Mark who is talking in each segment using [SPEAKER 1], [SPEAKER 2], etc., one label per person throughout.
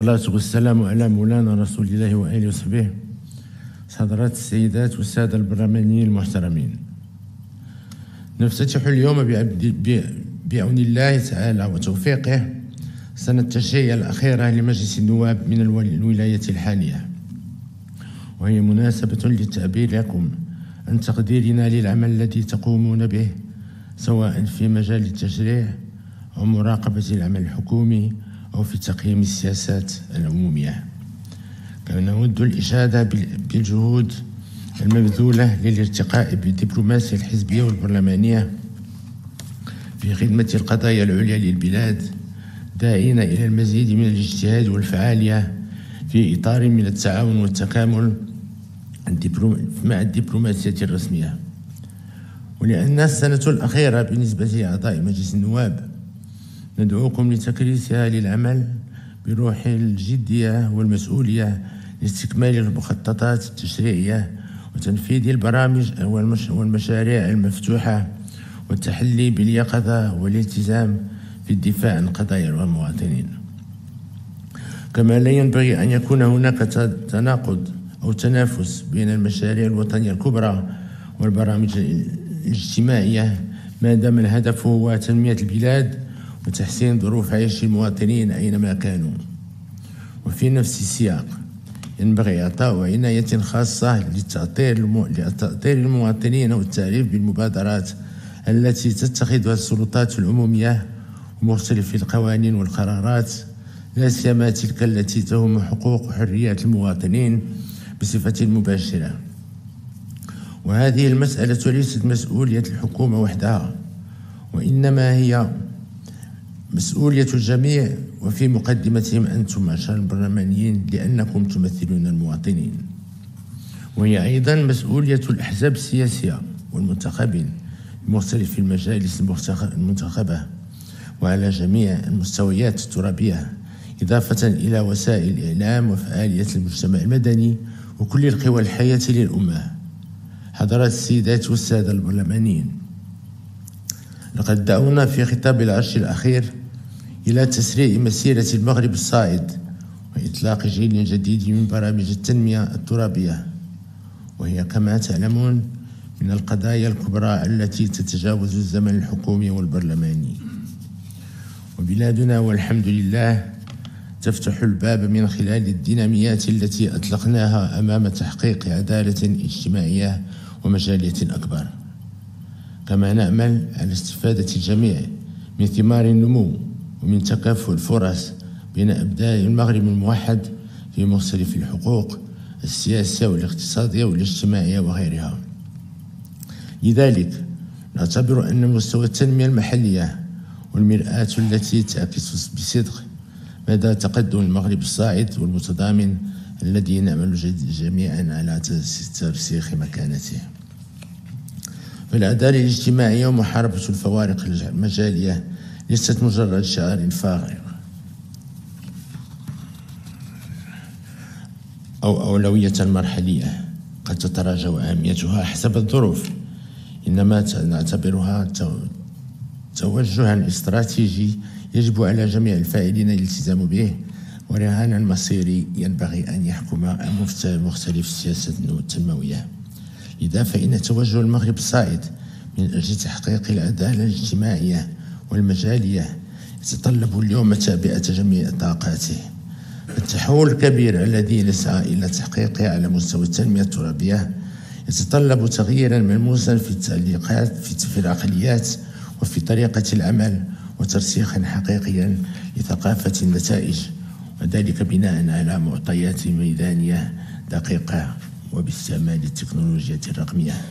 [SPEAKER 1] والصلاة والسلام على مولانا رسول الله وآله وصحبه. حضرات السيدات والسادة البرلمانيين المحترمين، نفتتح اليوم بعون الله تعالى وتوفيقه سنة التشريع الأخيرة لمجلس النواب من الولاية الحالية، وهي مناسبة للتعبير لكم عن تقديرنا للعمل الذي تقومون به سواء في مجال التشريع أو مراقبة العمل الحكومي أو في تقييم السياسات العمومية. كما نود الإشادة بالجهود المبذولة للارتقاء بالدبلوماسية الحزبية والبرلمانية في خدمة القضايا العليا للبلاد، داعين إلى المزيد من الاجتهاد والفعالية في إطار من التعاون والتكامل مع الدبلوماسية الرسمية. ولأن السنة الأخيرة بالنسبة لأعضاء مجلس النواب ندعوكم لتكريسها للعمل بروح الجدية والمسؤولية لاستكمال المخططات التشريعية وتنفيذ البرامج والمشاريع المفتوحة والتحلي باليقظة والالتزام في الدفاع عن قضايا المواطنين. كما لا ينبغي أن يكون هناك تناقض أو تنافس بين المشاريع الوطنية الكبرى والبرامج الاجتماعية ما دام الهدف هو تنمية البلاد وتحسين ظروف عيش المواطنين أينما كانوا. وفي نفس السياق ينبغي إعطاء عناية خاصة لتأطير المواطنين والتعريف بالمبادرات التي تتخذها السلطات العمومية ومختلف القوانين والقرارات، لا سيما تلك التي تهم حقوق وحريات المواطنين بصفة مباشرة. وهذه المسألة ليست مسؤولية الحكومة وحدها، وإنما هي مسؤولية الجميع، وفي مقدمتهم أنتم معشر البرلمانيين لأنكم تمثلون المواطنين. وهي أيضا مسؤولية الأحزاب السياسية والمنتخبين بمختلف المجالس المنتخبة وعلى جميع المستويات الترابية، إضافة إلى وسائل الإعلام وفعالية المجتمع المدني وكل القوى الحية للأمة. حضرات السيدات والسادة البرلمانيين، لقد دعونا في خطاب العرش الأخير إلى تسريع مسيرة المغرب الصاعد وإطلاق جيل جديد من برامج التنمية الترابية، وهي كما تعلمون من القضايا الكبرى التي تتجاوز الزمن الحكومي والبرلماني. وبلادنا والحمد لله تفتح الباب من خلال الديناميات التي أطلقناها أمام تحقيق عدالة اجتماعية ومجالية أكبر. كما نأمل على استفادة الجميع من ثمار النمو ومن تكافؤ الفرص بين أبناء المغرب الموحد في مختلف الحقوق السياسية والاقتصادية والاجتماعية وغيرها. لذلك نعتبر أن مستوى التنمية المحلية والمرآة التي تعكس بصدق مدى تقدم المغرب الصاعد والمتضامن الذي نعمل جميعا على ترسيخ مكانته. فالعدالة الاجتماعية ومحاربة الفوارق المجالية ليست مجرد شعار فارغ أو أولوية مرحلية قد تتراجع أهميتها حسب الظروف، إنما نعتبرها توجها استراتيجي يجب على جميع الفاعلين الالتزام به، ورهانا مصيري ينبغي أن يحكم مختلف السياسات التنموية. لذا فإن توجه المغرب الصاعد من أجل تحقيق العدالة الاجتماعية والمجالية يتطلب اليوم تعبئة جميع طاقاته. التحول الكبير الذي نسعى إلى تحقيقه على مستوى التنمية الترابية يتطلب تغييرا ملموسا في التعليقات في العقليات وفي طريقة العمل، وترسيخا حقيقيا لثقافة النتائج، وذلك بناء على معطيات ميدانية دقيقة وباستعمال التكنولوجيا الرقمية.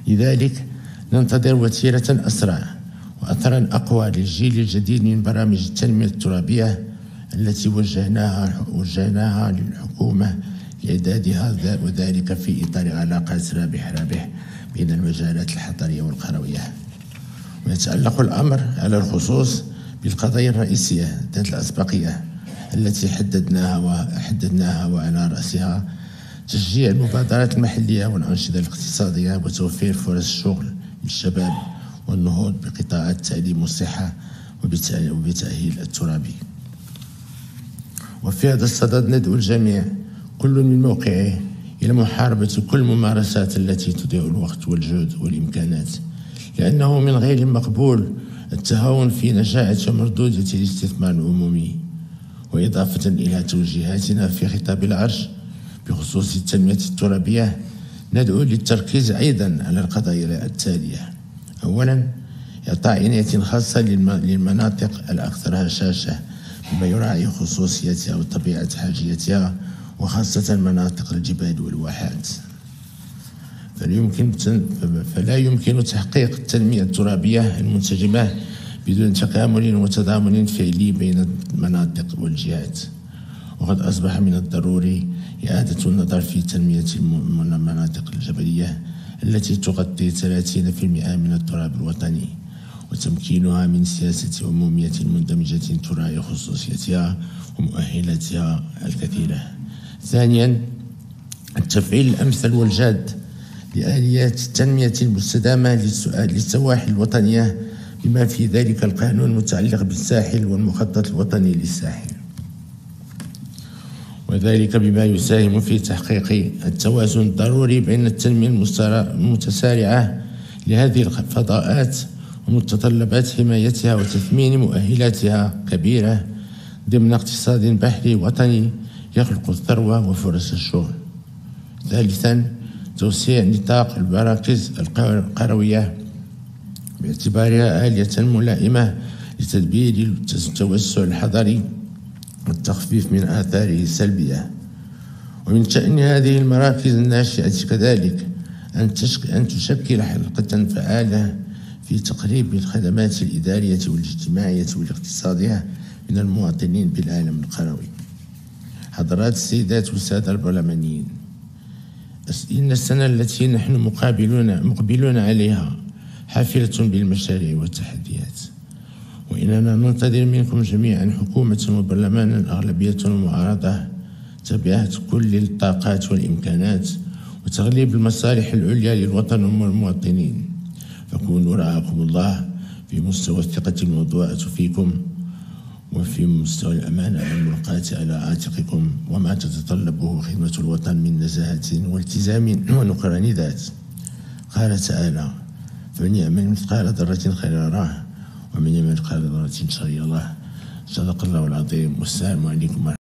[SPEAKER 1] لذلك ننتظر وتيرة أسرع وأثرا أقوى للجيل الجديد من برامج التنمية الترابية التي وجهناها للحكومة لإعدادها، وذلك في إطار علاقات رابح بين المجالات الحضرية والقروية. ويتعلق الأمر على الخصوص بالقضايا الرئيسية ذات الأسبقية التي حددناها وعلى رأسها تشجيع المبادرات المحلية والأنشطة الاقتصادية وتوفير فرص الشغل للشباب والنهوض بقطاعات التعليم والصحة وبتأهيل الترابي. وفي هذا الصدد ندعو الجميع كل من موقعه إلى محاربة كل الممارسات التي تضيع الوقت والجهد والإمكانات، لأنه من غير مقبول التهاون في نجاعة ومردودة الاستثمار العمومي. وإضافة إلى توجيهاتنا في خطاب العرش بخصوص التنمية الترابية، ندعو للتركيز أيضا على القضايا التالية: أولا، إعطاء عناية خاصة للمناطق الأكثر هشاشة بما يراعي خصوصيتها وطبيعة حاجيتها، وخاصة مناطق الجبال والواحات. فلا يمكن تحقيق التنمية الترابية المنسجمة بدون تكامل وتضامن فعلي بين المناطق والجهات. وقد أصبح من الضروري إعادة النظر في تنمية المناطق الجبلية التي تغطي 30% من التراب الوطني، وتمكينها من سياسة عمومية مندمجة تراعي خصوصيتها ومؤهلاتها الكثيرة. ثانيا، التفعيل الأمثل والجاد لآليات التنمية المستدامة للسواحل الوطنية، بما في ذلك القانون المتعلق بالساحل والمخطط الوطني للساحل، وذلك بما يساهم في تحقيق التوازن الضروري بين التنمية المتسارعة لهذه الفضاءات ومتطلبات حمايتها وتثمين مؤهلاتها كبيرة ضمن اقتصاد بحري وطني يخلق الثروة وفرص الشغل. ثالثا، توسيع نطاق المراكز القروية باعتبارها آلية ملائمة لتدبير التوسع الحضري والتخفيف من آثاره السلبية. ومن شأن هذه المراكز الناشئة كذلك أن تشكل حلقة فعالة في تقريب الخدمات الإدارية والاجتماعية والاقتصادية من المواطنين بالعالم القروي. حضرات السيدات والسادة البرلمانيين، إن السنة التي نحن مقبلون عليها حافلة بالمشاريع والتحديات، وإننا ننتظر منكم جميعا حكومة وبرلمانا أغلبية ومعارضة تبعت كل الطاقات والإمكانات وتغليب المصالح العليا للوطن والمواطنين. فكونوا رعاكم الله في مستوى الثقة الموضوعة فيكم، وفي مستوى الأمانة الملقاة على عاتقكم، وما تتطلبه خدمة الوطن من نزاهة والتزام ونكران ذات. قال تعالى: فمن يعمل مثقال ذرة خيرا يراه ومن يعمل مثقال ذرة شرا يره. صدق الله العظيم. والسلام عليكم.